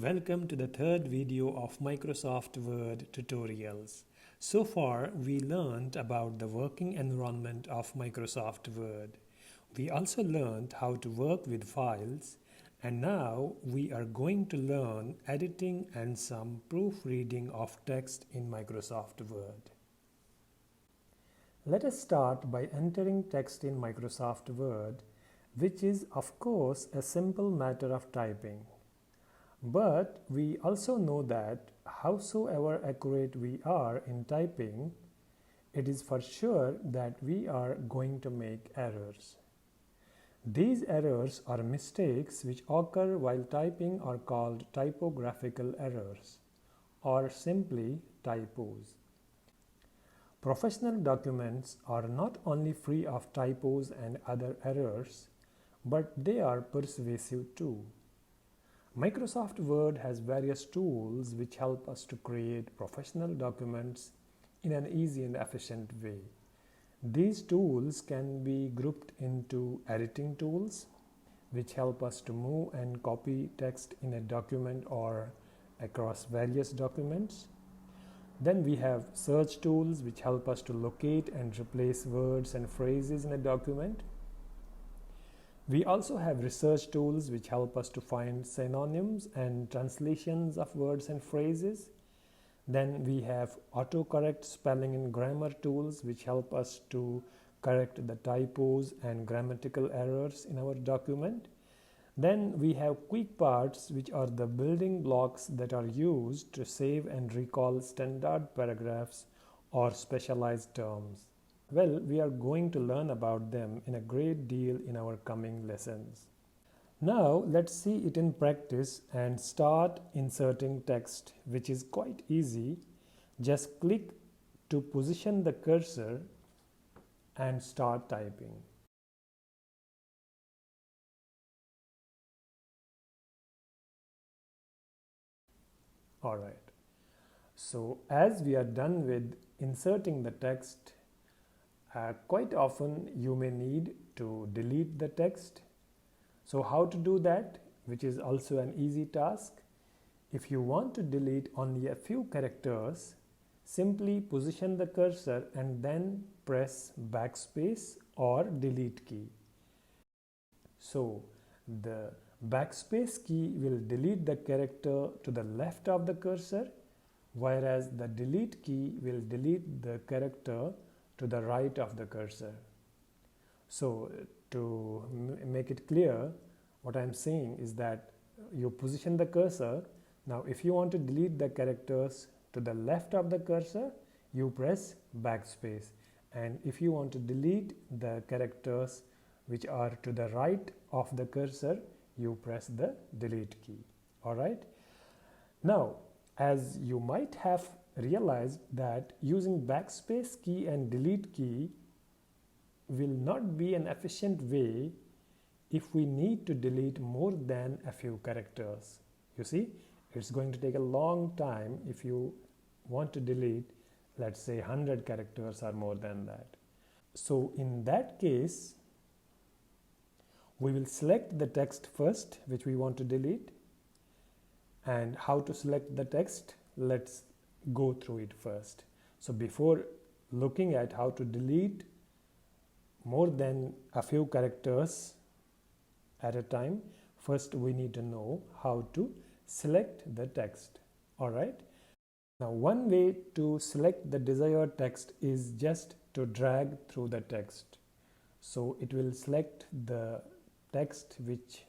Welcome to the third video of Microsoft Word tutorials. So far, we learned about the working environment of Microsoft Word. We also learned how to work with files, and now we are going to learn editing and some proofreading of text in Microsoft Word. Let us start by entering text in Microsoft Word, which is of course a simple matter of typing. But we also know that howsoever accurate we are in typing, it is for sure that we are going to make errors. These errors or mistakes which occur while typing are called typographical errors or simply typos. Professional documents are not only free of typos and other errors, but they are persuasive too. Microsoft Word has various tools which help us to create professional documents in an easy and efficient way. These tools can be grouped into editing tools, which help us to move and copy text in a document or across various documents. Then we have search tools which help us to locate and replace words and phrases in a document. We also have research tools which help us to find synonyms and translations of words and phrases. Then we have autocorrect spelling and grammar tools which help us to correct the typos and grammatical errors in our document. Then we have quick parts, which are the building blocks that are used to save and recall standard paragraphs or specialized terms. Well, we are going to learn about them in a great deal in our coming lessons. Now let's see it in practice and start inserting text, which is quite easy. Just click to position the cursor and start typing. Alright, so as we are done with inserting the text, quite often you may need to delete the text. So how to do that, which is also an easy task. If you want to delete only a few characters, simply position the cursor and then press backspace or delete key. So the backspace key will delete the character to the left of the cursor, whereas the delete key will delete the character to the right of the cursor. So to make it clear, what I am saying is that you position the cursor. Now if you want to delete the characters to the left of the cursor, you press backspace, and if you want to delete the characters which are to the right of the cursor, you press the delete key. Alright. Now as you might have realized that using backspace key and delete key will not be an efficient way if we need to delete more than a few characters. You see, it's going to take a long time if you want to delete, let's say 100 characters or more than that. So in that case, we will select the text first which we want to delete. And how to select the text, let's go through it first. So before looking at how to delete more than a few characters at a time, first we need to know how to select the text. Alright. Now one way to select the desired text is just to drag through the text. So it will select the text which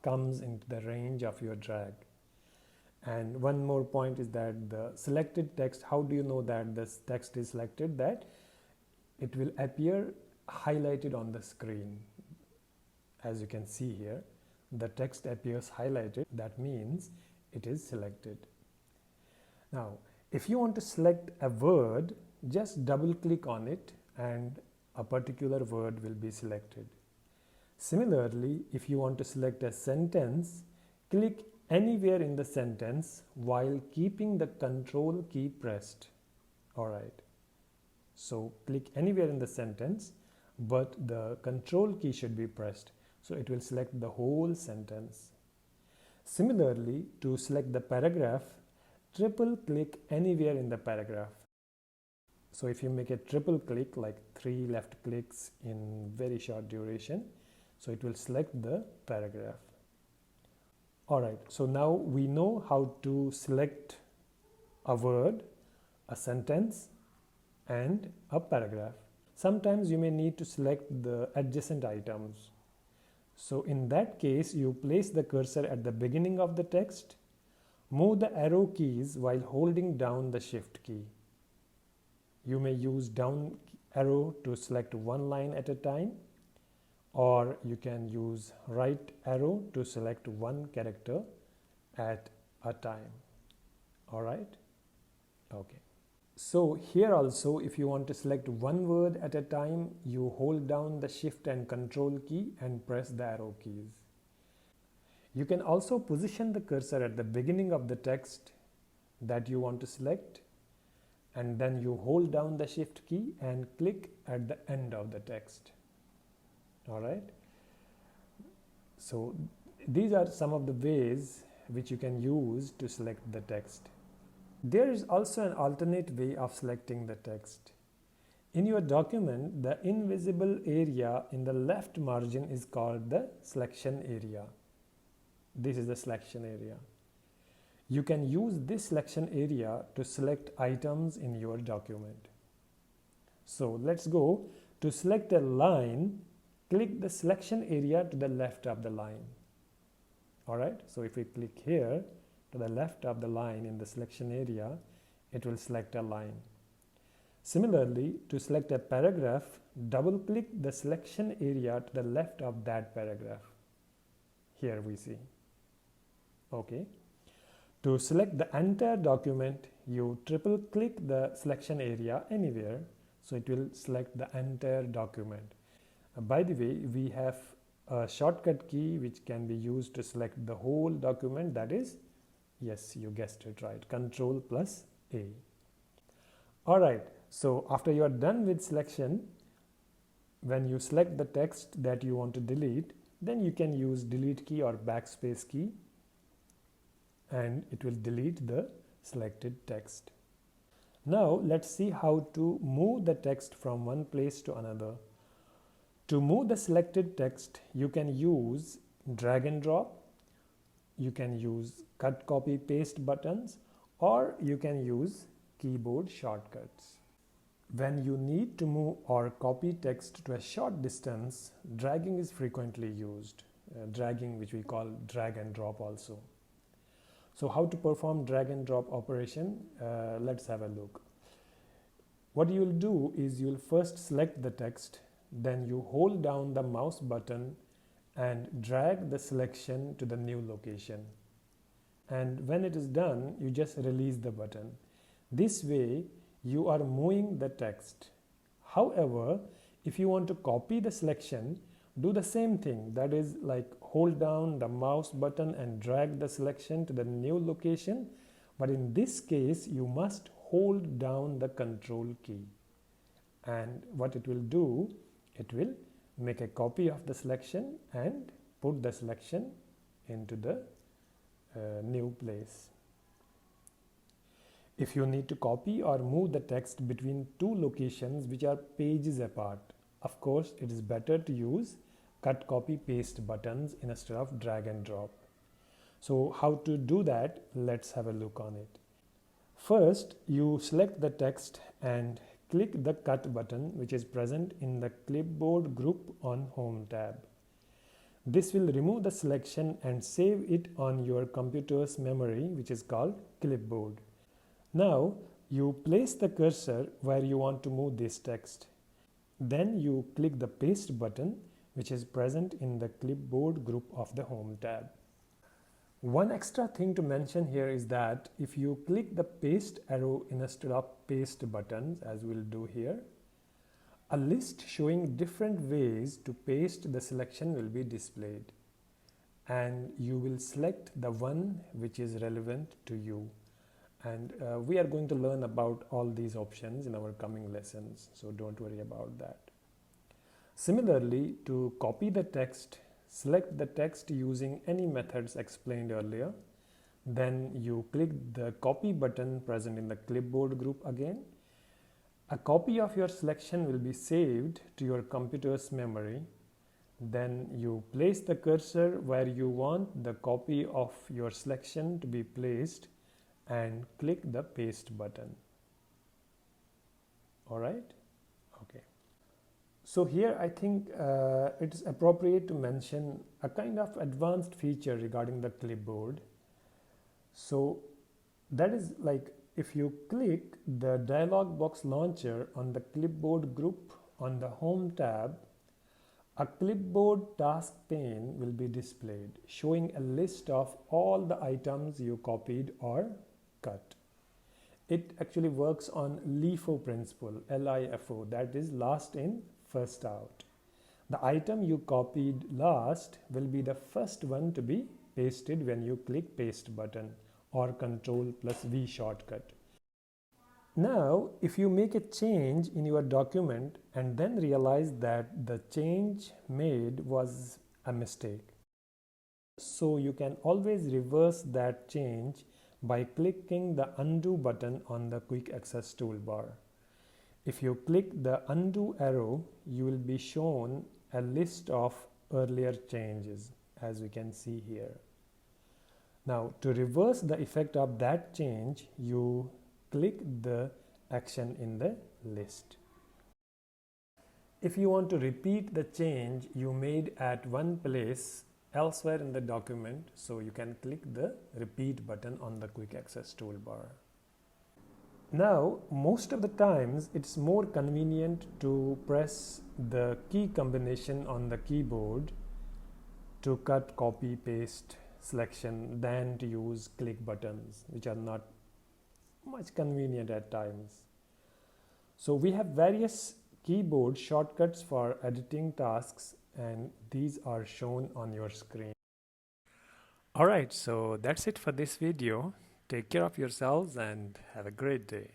comes into the range of your drag. And one more point is that the selected text, how do you know that this text is selected? That it will appear highlighted on the screen. As you can see here, the text appears highlighted. That means it is selected. Now, if you want to select a word, just double click on it and a particular word will be selected. Similarly, if you want to select a sentence, click anywhere in the sentence while keeping the control key pressed. Alright. So click anywhere in the sentence, but the control key should be pressed. So it will select the whole sentence. Similarly, to select the paragraph, triple click anywhere in the paragraph. So if you make a triple click, like 3 left clicks in very short duration, so it will select the paragraph. Alright, so now we know how to select a word, a sentence, and a paragraph. Sometimes you may need to select the adjacent items. So in that case, you place the cursor at the beginning of the text, move the arrow keys while holding down the shift key. You may use down arrow to select one line at a time, or you can use right arrow to select one character at a time. All right. Okay. So here also, if you want to select one word at a time, you hold down the shift and control key and press the arrow keys. You can also position the cursor at the beginning of the text that you want to select, and then you hold down the shift key and click at the end of the text. All right. So these are some of the ways which you can use to select the text. There is also an alternate way of selecting the text. In your document, the invisible area in the left margin is called the selection area. This is the selection area. You can use this selection area to select items in your document. So let's go to select a line. Click the selection area to the left of the line. All right. So if we click here to the left of the line in the selection area, it will select a line. Similarly, to select a paragraph, double click the selection area to the left of that paragraph. Here we see. Okay. To select the entire document, you triple click the selection area anywhere, so it will select the entire document. By the way, we have a shortcut key which can be used to select the whole document, that is, yes, you guessed it right, Control plus A. All right, so after you are done with selection, when you select the text that you want to delete, then you can use delete key or backspace key, and it will delete the selected text. Now let's see how to move the text from one place to another. To move the selected text, you can use drag and drop, you can use cut, copy, paste buttons, or you can use keyboard shortcuts. When you need to move or copy text to a short distance, dragging is frequently used. Dragging, which we call drag and drop also. So how to perform drag and drop operation? Let's have a look. What you will do is you will first select the text, then you hold down the mouse button and drag the selection to the new location. And when it is done, you just release the button. This way, you are moving the text. However, if you want to copy the selection, do the same thing. That is, like, hold down the mouse button and drag the selection to the new location. But in this case, you must hold down the control key. And what it will do, it will make a copy of the selection and put the selection into the new place. If you need to copy or move the text between two locations which are pages apart, of course, it is better to use cut, copy, paste buttons instead of drag and drop. So how to do that? Let's have a look on it. First, you select the text and click the cut button, which is present in the clipboard group on Home tab. This will remove the selection and save it on your computer's memory, which is called clipboard. Now you place the cursor where you want to move this text. Then you click the paste button, which is present in the clipboard group of the Home tab. One extra thing to mention here is that if you click the paste arrow instead of paste buttons, as we'll do here, a list showing different ways to paste the selection will be displayed, and you will select the one which is relevant to you. And we are going to learn about all these options in our coming lessons, so don't worry about that. Similarly, to copy the text, select the text using any methods explained earlier. Then you click the copy button present in the clipboard group again. A copy of your selection will be saved to your computer's memory. Then you place the cursor where you want the copy of your selection to be placed and click the paste button. All right. Okay. So here I think it is appropriate to mention a kind of advanced feature regarding the clipboard. So that is like if you click the dialog box launcher on the clipboard group on the home tab, a clipboard task pane will be displayed showing a list of all the items you copied or cut. It actually works on LIFO principle, LIFO, that is last in, first out. The item you copied last will be the first one to be pasted when you click paste button or Ctrl+V shortcut. Now, if you make a change in your document and then realize that the change made was a mistake, so you can always reverse that change by clicking the undo button on the quick access toolbar. If you click the undo arrow, you will be shown a list of earlier changes, as we can see here. Now, to reverse the effect of that change, you click the action in the list. If you want to repeat the change you made at one place elsewhere in the document, so you can click the repeat button on the quick access toolbar. Now, most of the times it's more convenient to press the key combination on the keyboard to cut, copy, paste selection than to use click buttons, which are not much convenient at times. So we have various keyboard shortcuts for editing tasks, and these are shown on your screen. Alright, so that's it for this video. Take care of yourselves and have a great day.